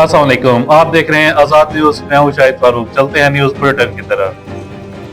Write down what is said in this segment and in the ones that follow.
अस्सलाम वालेकुम, आप देख रहे हैं आजाद न्यूज। मैं हूं शाहिद फारूक। चलते हैं न्यूज बुलेटिन की तरफ।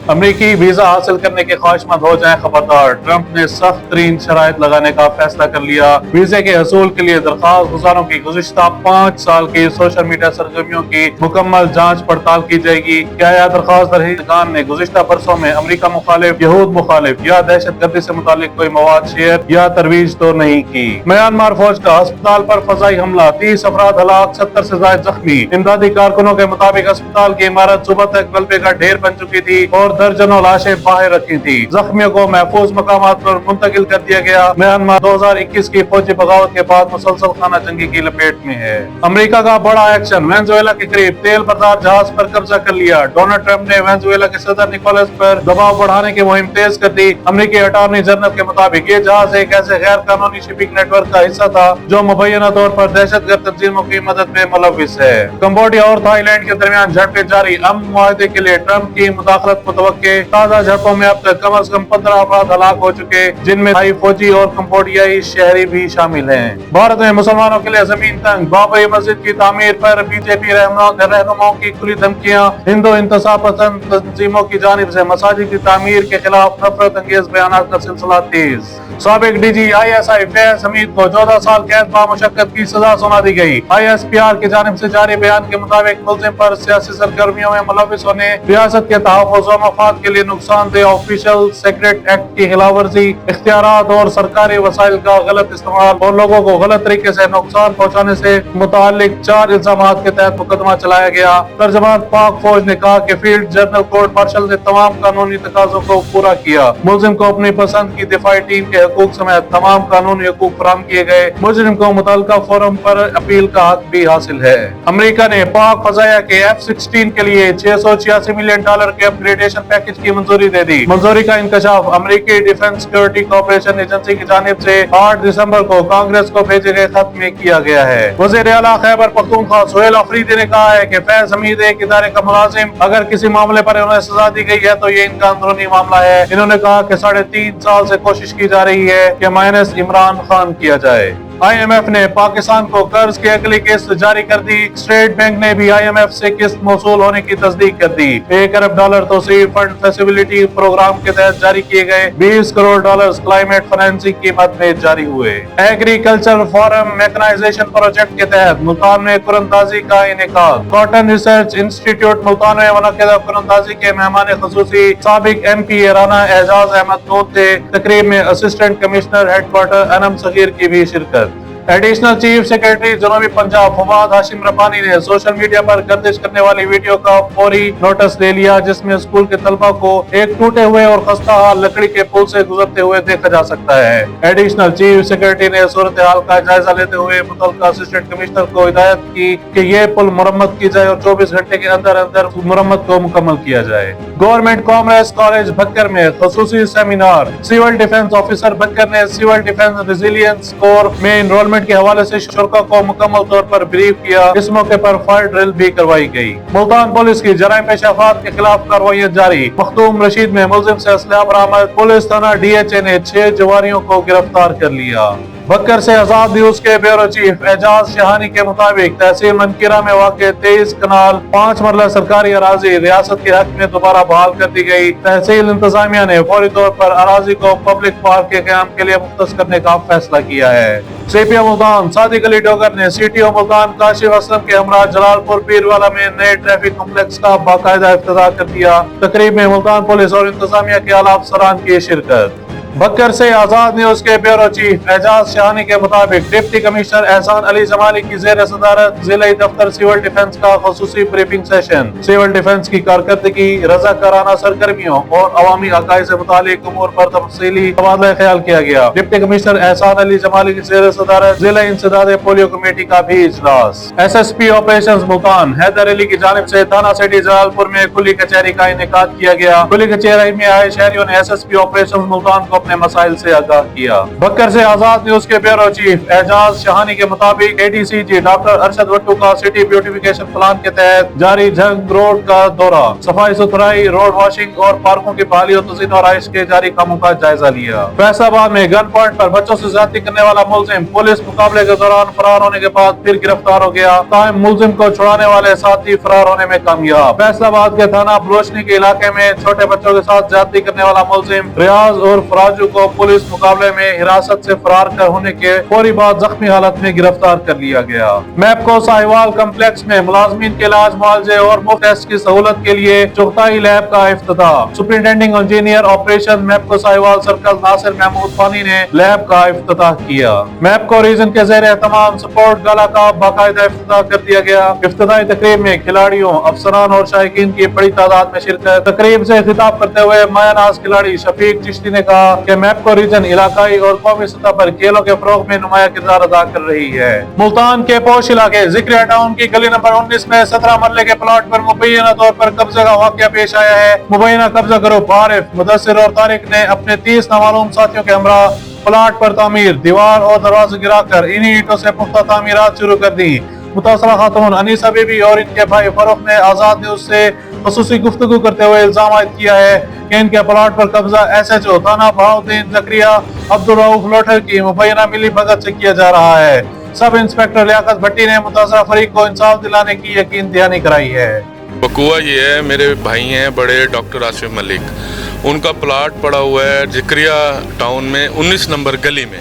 अमरीकी वीजा हासिल करने के ख्वाहिशमंद हो जाएं खबरदार, ट्रंप ने सख्त तरीन शराइत लगाने का फैसला कर लिया। वीजे के हसूल के लिए दरख्वास्त गुजारों की गुज़िश्ता 5 साल की सोशल मीडिया सरगर्मियों की मुकम्मल जांच पड़ताल की जाएगी। क्या यह दरख्वास्त दरहिंदगान ने गुज़िश्ता बरसों में अमरीका मुखालिफ, यहूद मुखालिफ या दहशत गर्दी से मुतालिक कोई मवाद शेयर या तरवीज तो नहीं की। म्यांमार फौज का अस्पताल पर फजाई हमला, 30 अफराद हलाक, 70 से ज्यादा जख्मी। इमदादी कारकुनों के मुताबिक अस्पताल की इमारत सुबह तक मलबे का ढेर बन चुकी थी और दर्जनों लाशें बाहर रखी थी। जख्मियों को महफूज मकामात पर मुंतकिल कर दिया गया। म्यांमार 2021 की फौजी बगावत के बाद मुसलसल खाना जंगी की लपेट में है। अमेरिका का बड़ा एक्शन, वेनेजुएला के करीब तेल बरदार जहाज पर कब्जा कर लिया। डोनाल्ड ट्रंप ने वेनेजुएला के सदर निकोलस पर दबाव बढ़ाने की मुहिम तेज कर दी। अमेरिकी अटॉर्नी जनरल के मुताबिक ये जहाज एक ऐसे गैर कानूनी शिपिंग नेटवर्क का हिस्सा था जो मुबैना तौर पर दहशतगर्द तंजीमों की मदद में मुलविस है। कंबोडिया और थाईलैंड के दरमियान झड़पें जारी, अमन मुआहदे के लिए ट्रंप की मुदाखलत मुतवक्के। ताजा झड़पों में अब तक कम से कम 15 अफराद हलाक हो चुके, जिनमें थाई फौजी और कंबोडियाई शहरी भी शामिल हैं। भारत में मुसलमानों के लिए जमीन तंग, बाबरी मस्जिद की तामीर पर बीजेपी रहनुमाओं की खुली धमकियां। हिंदू इंतसाब पसंद तंजीमों की जानिब से मसाजिद की तामीर के खिलाफ नफरत अंगेज बयानात का सिलसिला तेज। साबिक डीजी ISI फैज हमीद को 14 साल कैद बामुशक्कत की सजा सुना दी गई। ISPR की जानिब से जारी बयान के मुताबिक मुल्जिम पर सियासी सरगर्मियों में मुलविस होने, रियासत के तहफ़्फ़ुज़ व मफाद के लिए नुकसानदेह ऑफिशियल सेक्रेट एक्ट की खिलाफवर्जी, इख्तियारात और सरकारी वसाइल का गलत इस्तेमाल और लोगों को गलत तरीके से नुकसान पहुँचाने से मुतालिक 4 इल्जामात के तहत मुकदमा चलाया गया। तर्जमान पाक फौज ने कहा कि फील्ड जनरल कोर्ट मार्शल ने तमाम कानूनी तकाज़ों को पूरा किया। मुल्जिम को अपनी पसंद की दिफाई टीम के हकूक समेत तमाम कानूनी हकूक फराहम किए गए। मुजरिम को मुतल्लिका फोरम पर अपील का हक भी हासिल है। अमेरिका ने पाक फजाया के F-16 के लिए $686 मिलियन के अपग्रेडेशन पैकेज की मंजूरी दे दी। मंजूरी का इंकशाफ अमेरिकी डिफेंस सिक्योरिटी कॉर्पोरेशन एजेंसी की जानिब से 8 दिसंबर को कांग्रेस को भेजे गए खत में किया गया है। वज़ीर आला खैबर पख्तूनख्वा सुहेल अफरीदी ने कहा है कि फैज हमीद एक इदारे का मुलाजिम, अगर किसी मामले पर उन्हें सजा दी गई है तो ये इनका अंदरूनी मामला है। इन्होंने कहा कि 3.5 साल से कोशिश की जा रही है कि माइनस इमरान खान किया जाए। IMF ने पाकिस्तान को कर्ज की अगली किस्त जारी कर दी। स्टेट बैंक ने भी IMF से किस्त मौसूल होने की तस्दीक कर दी। $1 अरब तोसीर फंड फैसिलिटी प्रोग्राम के तहत जारी किए गए $20 करोड़ क्लाइमेट फाइनेंसिंग की मद में जारी हुए। एग्रीकल्चर फॉरम मैकेनाइजेशन प्रोजेक्ट के तहत मुल्तान में कुरंदाजी का इनेकाद। कॉटन रिसर्च इंस्टीट्यूट मुल्तान में मुनक्किदा कुरंदाजी के मेहमान खुसूसी साबिक MP राना एजाज अहमद नून थे। तकरीब में assistant commissioner headquarter Anam Saghir की भी शिरकत। एडिशनल चीफ सेक्रेटरी जनूबी पंजाब फवाद हाशिम रब्बानी ने सोशल मीडिया पर गर्दिश करने वाली वीडियो का फौरी नोटिस ले लिया, जिसमें स्कूल के तलबा को एक टूटे हुए और खस्ता हाल लकड़ी के पुल से गुजरते हुए देखा जा सकता है। एडिशनल चीफ सेक्रेटरी ने सूरत हाल का जायजा लेते हुए मुतल्लिका असिस्टेंट कमिश्नर को हिदायत की कि ये पुल मुरम्मत की जाए और 24 घंटे के अंदर अंदर मुरम्मत को मुकम्मल किया जाए। गवर्नमेंट कॉमर्स कॉलेज भक्कर में खसूसी seminar. Civil defence officer Bhakkar ने सिविल डिफेंस रेजिलियंस कोर में एनरोलमेंट के हवाले से शुरा को मुकम्मल तौर पर ब्रीफ किया। इस मौके पर फायर ड्रिल भी करवाई गई। मुल्तान पुलिस की जराइम पेश अफराद के खिलाफ कार्रवाइयां जारी। मखदूम रशीद में मुलजिम से असलहा बरामद। पुलिस थाना DHA ने 6 जवारियों को गिरफ्तार कर लिया। बक्कर से आजाद न्यूज के ब्यूरो चीफ एजाज शहानी के मुताबिक तहसील मनकीरा में वाक़ 23 कनाल 5 मरला सरकारी अराजी रियासत के हक में दोबारा बहाल कर दी गई। तहसील इंतजामिया ने फौरी तौर पर अराजी को पब्लिक पार्क के क़याम के लिए मुख्तस करने का फैसला किया है। CPO मुल्तान सादिक अली डोगर ने CTO मुल्तान काशिफ असलम के हमरा जलालपुर पीरवाला में नए ट्रैफिक कॉम्प्लेक्स का बाकायदा इफ्तिताह कर दिया। तकरीब में मुल्तान पुलिस और इंतजामिया के आला अफसरान की शिरकत। बक्कर से आजाद न्यूज के ब्यूरो चीफ एजाज शहानी के मुताबिक डिप्टी कमिश्नर एहसान अली जमाली की जेर सदारत जिला दफ्तर सिविल डिफेंस का खसूसी ब्रीफिंग सेशन। सिविल डिफेंस की कारकर्दगी, रज़ाकाराना सरगर्मियों और अवामी हक़ाइक़ से मुतालिक उमूर पर तफसीली तबादला ख्याल किया गया। डिप्टी कमिश्नर एहसान अली जमाली की जेर सदारत जिला इंसदाद पोलियो कमेटी का भी इजलास। SSP ऑपरेशन मुल्तान हैदर अली की जानिब से थाना सिटी जलालपुर में खुली कचहरी का इनेकाद किया गया। खुली कचहरी में आए शहरियों ने SSP ऑपरेशन मुल्तान को अपने मसाइल से आगाह किया। बकर से आजाद न्यूज के ब्यूरो चीफ एजाज शहानी के मुताबिक ADCG डॉक्टर अरशद भट्टू का सिटी ब्यूटिफिकेशन प्लान के तहत जारी जंग रोड का दौरा, सफाई सुथराई, रोड वॉशिंग और पार्कों की बहाली और तज़ीन और आइश के जारी कामों का जायजा लिया। फैसलाबाद में गन पॉइंट पर बच्चों से ज्यादती करने वाला मुलजिम पुलिस मुकाबले के दौरान फरार होने के बाद फिर गिरफ्तार हो गया। ताहम मुलजिम को छुड़ाने वाले साथी फरार होने में कामयाब। फैसलाबाद के थाना बलोचनी के इलाके में छोटे बच्चों के साथ ज्यादती करने वाला मुलजिम रियाज और फराजू को पुलिस मुकाबले में हिरासत से फरार कर होने के फौरी बाद जख्मी हालत में गिरफ्तार कर लिया गया। मैपको साहिवाल कम्प्लेक्स में मुलाजमीन के इलाज, मुआवजे और मुफ्त टेस्ट की सहूलत के लिए चुगताई लैब का इफ्तिताह। Superintending engineer operation MEPCO Sahiwal circle Nasir Mahmood Fani ने लैब का इफ्तिताह किया। मैपको रीजन के ज़ेरे तमाम सपोर्ट गाला का बाकायदा इफ्तिताह कर दिया गया। इफ्तिताही तकरीब में खिलाड़ियों, अफसरान और शायकीन की बड़ी तादाद में शिरकत। तकरीब से खिताब करते हुए मायानाज खिलाड़ी शफीक चिश्ती ने कहा कि मैपको रीजन इलाकाई और कौमी सतह पर खेलों के फरोग में नुमाया किरदार अदा कर रही है। मुल्तान के पोश इलाके जिक्रिया टाउन की गली नंबर 19 में 17 मरले के प्लॉट पर मुबैना तौर पर कब्जे का वाकया पेश आया है। मुबैना कब्जा ग्रुप आरिफ, मुदस्सिर और तारिक ने अपने 30 नामालूम साथियों के हमरा प्लाट पर तामीर, दीवार और दरवाजे गिराकर इन्हीं ईंटों से पुख्ता तामीरात शुरू कर दी। मुतासरा खातून अनीसा बीबी और इनके भाई फरूख ने आजाद न्यूज से खसूसी गुफ्तगू करते हुए इल्जाम आयद किया है कि इनके प्लाट पर कब्जा SHO थाना बहाउद्दीन जकरिया अब्दुल रऊफ लोठर की मुबैना मिली भगत से किया जा रहा है। सब इंस्पेक्टर लियाकत भट्टी ने मुतासरा फरीक को इंसाफ दिलाने की यकीन दहानी कराई है। बकुआ ये है, मेरे भाई हैं बड़े डॉक्टर आसिफ मलिक, उनका प्लाट पड़ा हुआ है जिक्रिया टाउन में 19 नंबर गली में।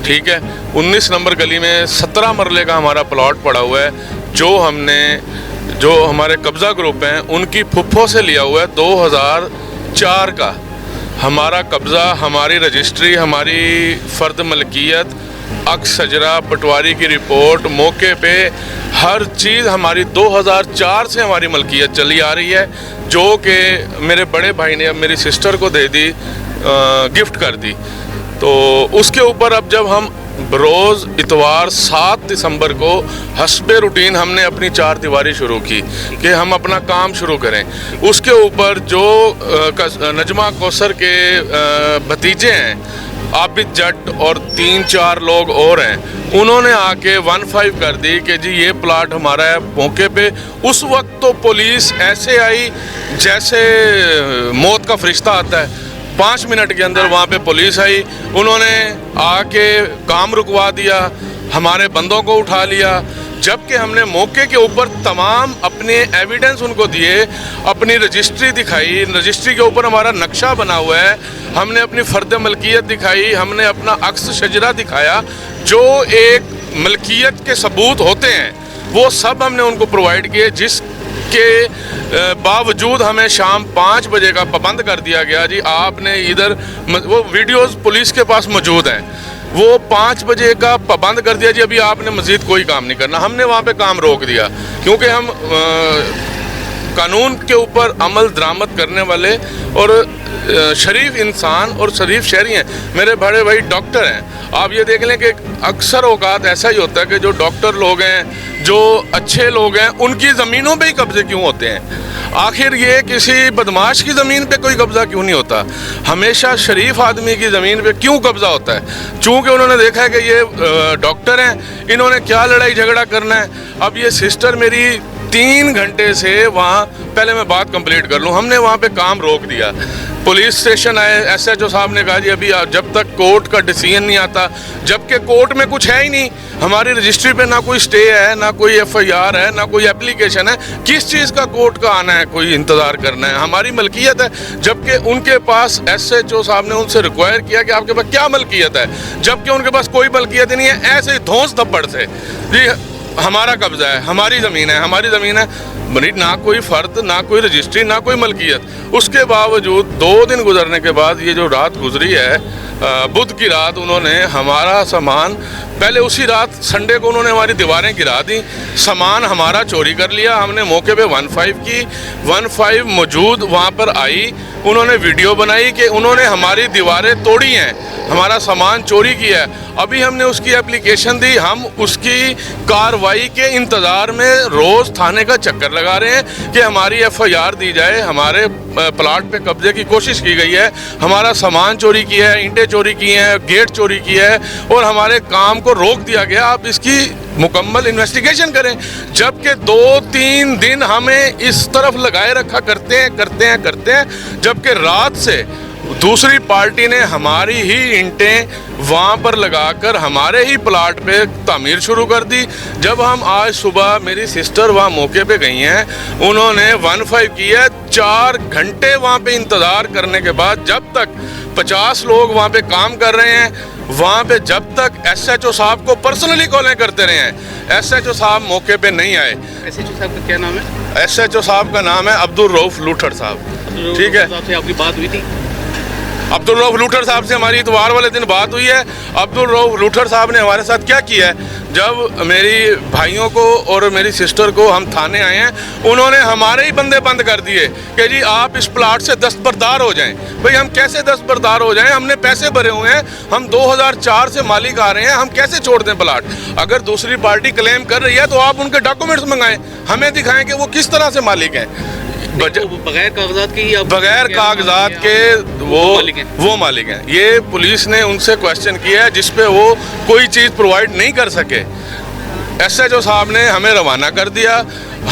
ठीक है, 19 नंबर गली में 17 मरले का हमारा प्लॉट पड़ा हुआ है, जो हमारे कब्ज़ा ग्रुप हैं उनकी फुफ्फो से लिया हुआ है 2004 का। हमारा कब्ज़ा, हमारी रजिस्ट्री, हमारी फ़र्द मलकियत, अक्स सजरा, पटवारी की रिपोर्ट, मौके पे हर चीज़ हमारी 2004 से हमारी मलकियत चली आ रही है, जो कि मेरे बड़े भाई ने अब मेरी सिस्टर को दे दी, गिफ्ट कर दी। तो उसके ऊपर अब जब हम रोज़ इतवार 7 दिसंबर को हस्बे रूटीन हमने अपनी 4 दीवारी शुरू की कि हम अपना काम शुरू करें। उसके ऊपर जो नजमा कौसर के भतीजे हैं, आबिद जट और 3-4 लोग और हैं, उन्होंने आके 15 कर दी कि जी ये प्लाट हमारा है। मौके पे उस वक्त तो पुलिस ऐसे आई जैसे मौत का फरिश्ता आता है। 5 मिनट के अंदर वहाँ पे पुलिस आई, उन्होंने आके काम रुकवा दिया, हमारे बंदों को उठा लिया, जबकि हमने मौके के ऊपर तमाम अपने एविडेंस उनको दिए, अपनी रजिस्ट्री दिखाई, रजिस्ट्री के ऊपर हमारा नक्शा बना हुआ है, हमने अपनी फ़र्द मलकियत दिखाई, हमने अपना अक्स शजरा दिखाया, जो एक मलकियत के सबूत होते हैं वो सब हमने उनको प्रोवाइड किए, जिसके बावजूद हमें शाम 5 बजे का पाबंद कर दिया गया। जी आपने इधर, वो वीडियोस पुलिस के पास मौजूद हैं, वो 5 बजे का पाबंद कर दिया जी अभी आपने मज़ीद कोई काम नहीं करना। हमने वहाँ पे काम रोक दिया क्योंकि हम कानून के ऊपर अमल दरामद करने वाले और शरीफ इंसान और शरीफ शहरी हैं। मेरे बड़े भाई डॉक्टर हैं, आप ये देख लें कि अक्सर औकात ऐसा ही होता है कि जो डॉक्टर लोग हैं, जो अच्छे लोग हैं, उनकी ज़मीनों पे ही कब्ज़े क्यों होते हैं? आखिर ये किसी बदमाश की ज़मीन पे कोई कब्ज़ा क्यों नहीं होता? हमेशा शरीफ आदमी की ज़मीन पे क्यों कब्ज़ा होता है? चूँकि उन्होंने देखा है कि ये डॉक्टर हैं, इन्होंने क्या लड़ाई झगड़ा करना है। अब ये सिस्टर मेरी 3 घंटे से वहाँ, पहले मैं बात कंप्लीट कर लूँ, हमने वहाँ पे काम रोक दिया। पुलिस स्टेशन आए, SHO साहब ने कहा जी अभी जब तक कोर्ट का डिसीजन नहीं आता, जबकि कोर्ट में कुछ है ही नहीं, हमारी रजिस्ट्री पे ना कोई स्टे है, ना कोई FIR है, ना कोई एप्लीकेशन है, किस चीज़ का कोर्ट का आना है, कोई इंतज़ार करना है? हमारी मलकियत है, जबकि उनके पास SHO साहब ने उनसे रिक्वायर किया कि आपके पास क्या मलकियत है, जबकि उनके पास कोई मलकियत ही नहीं है। ऐसे ही धौंस धप्पड़ से जी हमारा कब्जा है, हमारी ज़मीन है, हमारी ज़मीन है, बनी ना कोई फ़र्द, ना कोई रजिस्ट्री, ना कोई मलकियत। उसके बावजूद 2 दिन गुजरने के बाद ये जो रात गुजरी है, बुध की रात, उन्होंने हमारा सामान, पहले उसी रात संडे को उन्होंने हमारी दीवारें गिरा दी, सामान हमारा चोरी कर लिया। हमने मौके पे 15 की, 15 मौजूद वहाँ पर आई, उन्होंने वीडियो बनाई कि उन्होंने हमारी दीवारें तोड़ी हैं, ہمارا سامان چوری کیا ہے. ابھی ہم نے اس کی اپلیکیشن دی, ہم اس کی کارروائی کے انتظار میں روز تھانے کا چکر لگا رہے ہیں کہ ہماری ایف آئی آر دی جائے. ہمارے پلاٹ پہ قبضے کی کوشش کی گئی ہے, ہمارا سامان چوری کیا ہے, اینٹیں چوری کی ہیں, گیٹ چوری کیا ہے اور ہمارے کام کو روک دیا گیا. آپ اس کی مکمل انویسٹیگیشن کریں. جبکہ 2-3 دن ہمیں اس طرف لگائے رکھا کرتے ہیں, جبکہ رات سے دوسری پارٹی نے ہماری ہی اینٹیں وہاں پر لگا کر ہمارے ہی پلاٹ پہ تعمیر شروع کر دی. جب ہم آج صبح, میری سسٹر وہاں موقع پہ گئی ہیں, انہوں نے 1-5 کی ہے. 4 گھنٹے وہاں پہ انتظار کرنے کے بعد, جب تک 50 لوگ وہاں پہ کام کر رہے ہیں, وہاں پہ جب تک ایس ایچ او صاحب کو پرسنلی کالیں کرتے رہے ہیں, ایس ایچ او صاحب موقع پہ نہیں آئے. ایس ایچ او صاحب کا کیا نام ہے؟ ایس ایچ او صاحب کا نام ہے عبدالرؤف لوٹھر صاحب. ٹھیک ہے, آپ کی بات ہوئی تھی عبدالرؤف لوٹھر صاحب سے ہماری اتوار والے دن بات ہوئی ہے. عبدالرؤف لوٹھر صاحب نے ہمارے ساتھ کیا کیا ہے, جب میری بھائیوں کو اور میری سسٹر کو ہم تھانے آئے ہیں, انہوں نے ہمارے ہی بندے بند کر دیے کہ جی آپ اس پلاٹ سے دستبردار ہو جائیں. بھئی ہم کیسے دستبردار ہو جائیں؟ ہم نے پیسے بھرے ہوئے ہیں, ہم 2004 سے مالک آ رہے ہیں, ہم کیسے چھوڑ دیں پلاٹ؟ اگر دوسری پارٹی کلیم کر رہی ہے تو آپ ان کے ڈاکومنٹس منگائیں, ہمیں دکھائیں کہ وہ کس طرح سے مالک ہیں. بغیر کاغذات کے, بغیر کاغذات کے وہ مالک ہیں. یہ پولیس نے ان سے کوشچن کیا ہے جس پہ وہ کوئی چیز پرووائڈ نہیں کر سکے. ایس ایچ او صاحب نے ہمیں روانہ کر دیا,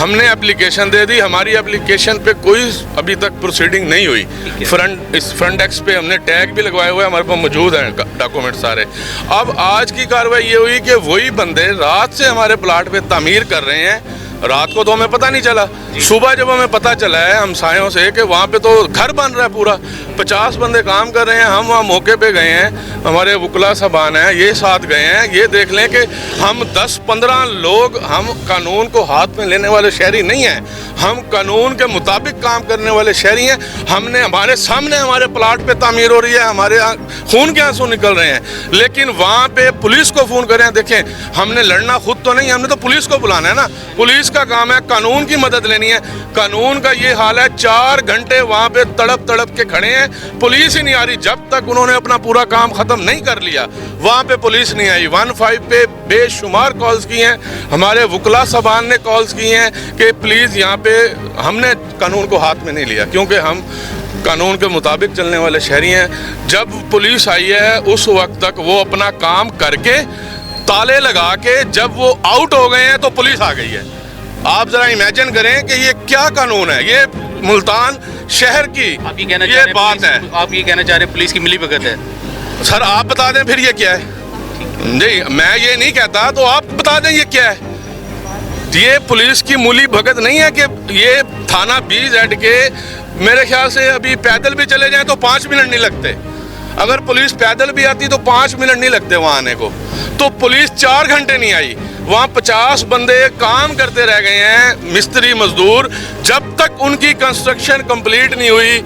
ہم نے اپلیکیشن دے دی. ہماری اپلیکیشن پہ کوئی ابھی تک پروسیڈنگ نہیں ہوئی. فرنٹ ایکس پہ ہم نے ٹیگ بھی لگوائے ہوئے, ہمارے پاس موجود ہیں ڈاکومنٹ سارے. اب آج کی کارروائی یہ ہوئی کہ وہی بندے رات سے ہمارے پلاٹ پہ تعمیر کر رہے ہیں. رات کو تو ہمیں پتہ نہیں چلا, صبح جب ہمیں پتہ چلا ہے ہمسایوں سے کہ وہاں پہ تو گھر بن رہا ہے پورا, 50 بندے کام کر رہے ہیں, ہم وہاں موقع پہ گئے ہیں, ہمارے وکلا صاحبان ہیں, یہ ساتھ گئے ہیں. یہ دیکھ لیں کہ ہم 10-15 لوگ, ہم قانون کو ہاتھ میں لینے والے شہری نہیں ہیں, ہم قانون کے مطابق کام کرنے والے شہری ہیں. ہم نے, ہمارے سامنے ہمارے پلاٹ پہ تعمیر ہو رہی ہے, ہمارے خون کے آنسو نکل رہے ہیں, لیکن وہاں پہ پولیس کو فون کریں. دیکھیں ہم نے لڑنا خود تو نہیں, ہم نے تو پولیس کو بلانا ہے نا. پولیس کا کام ہے قانون کی مدد لینی ہے. قانون کا یہ حال ہے, 4 گھنٹے وہاں پہ تڑپ کے کھڑے ہیں, پولیس ہی نہیں آ رہی. جب تک انہوں نے اپنا پورا کام ختم نہیں کر لیا وہاں پہ پولیس نہیں آئی. 1-5 پہ بے شمار کالز کی ہیں, ہمارے وکلا صاحبان نے کالز کی ہیں کہ پلیز یہاں پہ, ہم نے قانون کو ہاتھ میں نہیں لیا کیونکہ ہم قانون کے مطابق چلنے والے شہری ہیں. جب پولیس آئی ہے اس وقت تک وہ اپنا کام کر کے تالے لگا کے, جب وہ آؤٹ ہو گئے ہیں تو پولیس آ گئی ہے. آپ ذرا امیجن کریں کہ یہ کیا قانون ہے, یہ ملتان شہر کی یہ بات ہے. آپ یہ کہنا چاہ رہے ہیں پولیس کی ملی بھگت ہے؟ سر آپ بتا دیں پھر یہ کیا ہے. نہیں میں یہ نہیں کہتا, تو آپ بتا دیں یہ کیا ہے. یہ پولیس کی ملی بھگت نہیں ہے کہ یہ تھانہ BZ کے, میرے خیال سے ابھی پیدل بھی چلے جائیں تو 5 منٹ نہیں لگتے. اگر پولیس پیدل بھی آتی تو 5 منٹ نہیں لگتے وہاں آنے کو. تو پولیس 4 گھنٹے نہیں آئی, وہاں 50 بندے کام کرتے رہ گئے ہیں, مستری مزدور, جب تک ان کی کنسٹرکشن کمپلیٹ نہیں ہوئی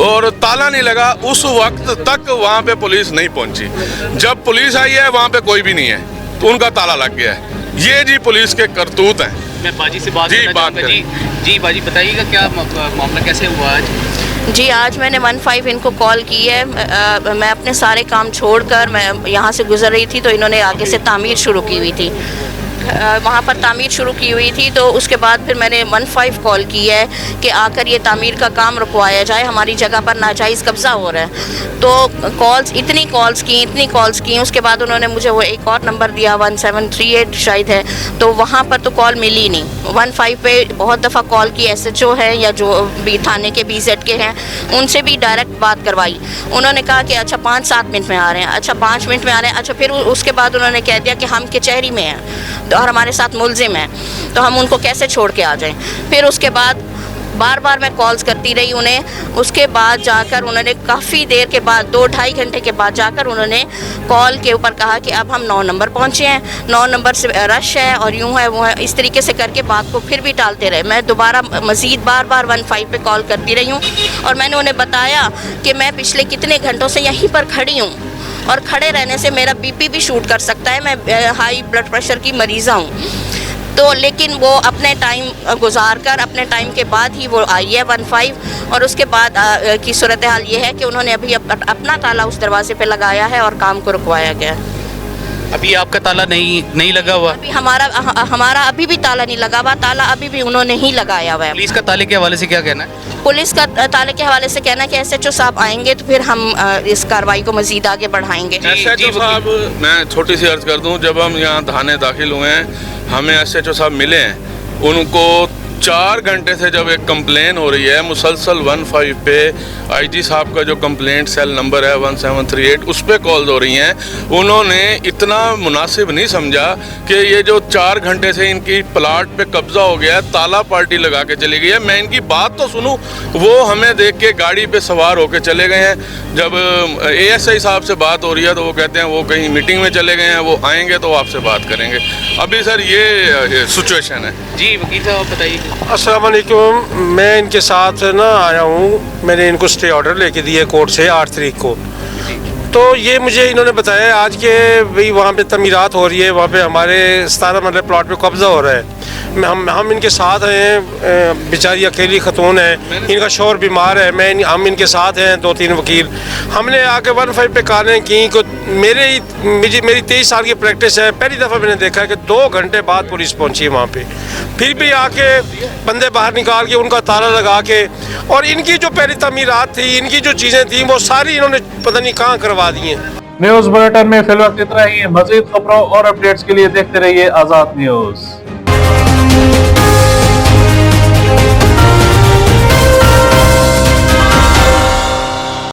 اور تالا نہیں لگا اس وقت تک وہاں پہ پولیس نہیں پہنچی. جب پولیس آئی ہے وہاں پہ کوئی بھی نہیں ہے تو ان کا تالا لگ گیا ہے. یہ جی پولیس کے کرتوت ہیں. میں باجی سے بات کرنا چاہوں گا. جی باجی بتائیے گا کیا معاملہ کیسے ہوا آج؟ جی آج میں نے 1-5 ان کو کال کی ہے. میں اپنے سارے کام چھوڑ کر میں یہاں سے گزر رہی تھی تو انہوں نے آگے سے تعمیر شروع کی ہوئی تھی, وہاں پر تعمیر شروع کی ہوئی تھی. تو اس کے بعد پھر میں نے 1-5 کال کی ہے کہ آ کر یہ تعمیر کا کام رکوایا جائے, ہماری جگہ پر ناجائز قبضہ ہو رہا ہے. تو اتنی کالز کی. اس کے بعد انہوں نے مجھے وہ ایک اور نمبر دیا 1738 شاید ہے, تو وہاں پر تو کال ملی نہیں. 1-5 پہ بہت دفعہ کال کی, SHO ہے یا جو بھی تھانے کے BZ کے ہیں ان سے بھی ڈائریکٹ بات کروائی. انہوں نے کہا کہ اچھا 5-7 منٹ میں آ رہے ہیں, اچھا 5 منٹ میں آ رہے ہیں. اچھا پھر اس کے بعد انہوں نے کہہ دیا کہ ہم کچہری میں ہیں اور ہمارے ساتھ ملزم ہیں تو ہم ان کو کیسے چھوڑ کے آ جائیں. پھر اس کے بعد بار میں کالز کرتی رہی انہیں. اس کے بعد جا کر انہوں نے کافی دیر کے بعد 2-2.5 گھنٹے کے بعد جا کر انہوں نے کال کے اوپر کہا کہ اب ہم 9 نمبر پہنچے ہیں, 9 نمبر سے رش ہے اور یوں ہے وہ ہے. اس طریقے سے کر کے بات کو پھر بھی ٹالتے رہے. میں دوبارہ مزید بار 1-5 پہ کال کرتی رہی ہوں اور میں نے انہیں بتایا کہ میں پچھلے کتنے گھنٹوں سے یہیں پر کھڑی ہوں اور کھڑے رہنے سے میرا BP بھی شوٹ کر سکتا ہے, میں ہائی بلڈ پریشر کی مریضہ ہوں. तो लेकिन वो अपने टाइम गुजार कर अपने टाइम के बाद ही वो आई है 15, और उसके बाद की सूरत हाल ये है कि उन्होंने अभी अपना ताला उस दरवाजे पे लगाया है और काम को रुकवाया गया है। अभी आपका ताला नहीं लगा हुआ? अभी हमारा अभी भी ताला नहीं लगा हुआ, ताला अभी भी उन्होंने ही लगाया हुआ है। पुलिस का ताले के हवाले से क्या कहना है? पुलिस का ताले के हवाले से कहना है कि SHO साहब आएंगे तो फिर हम इस कार्रवाई को मजीद आगे बढ़ाएंगे। SHO साहब, मैं छोटी सी अर्ज कर दूं, जब हम यहाँ थाने दाखिल हुए हैं हमें SHO साहब मिले हैं, उनको 4 घंटे से जब एक कंप्लेन हो रही है मुसलसल 15 पे IG साहब का जो कंप्लेंट सेल नंबर है 1738 उस पर कॉल्स हो रही हैं, उन्होंने इतना मुनासिब नहीं समझा कि ये जो 4 घंटे से इनकी प्लाट पे कब्जा हो गया है, ताला पार्टी लगा के चली गई है, मैं इनकी बात तो सुनूं, वो हमें देख के गाड़ी पे सवार होके चले गए हैं। जब ASI साहब से बात हो रही है तो वो कहते हैं वो कहीं मीटिंग में चले गए हैं, वो आएंगे तो आपसे बात करेंगे। अभी सर ये सिचुएशन है। जी वकील साहब बताइए। अस्सलाम वालेकुम, मैं इनके साथ ना आया हूँ, मैंने इनको स्टे ऑर्डर लेके दिए कोर्ट से 8 तारीख को। तो ये मुझे इन्होंने बताया आज के भाई वहाँ पे तमीरात हो रही है, वहाँ पे हमारे 17 मरले प्लॉट पे कब्ज़ा हो रहा है। हम इनके साथ हैं, बेचारी अकेली खतून है, इनका शौहर बीमार है, हम इनके साथ हैं 2-3 वकील। हमने आके 15 पे कॉलें की को मेरी 23 साल की प्रैक्टिस है, पहली दफ़ा मैंने देखा है कि 2 घंटे बाद पुलिस पहुंची वहाँ पे, फिर भी आके बंदे बाहर निकाल के उनका ताला लगा के, और इनकी जो पहली तमीरात थी, इनकी जो चीज़ें थी वो सारी इन्होंने पता नहीं कहाँ करवा दी हैं। न्यूज बुलेटिन में फिलहाल इतना ही। मजीद खबरों और अपडेट्स के लिए देखते रहिए आजाद न्यूज।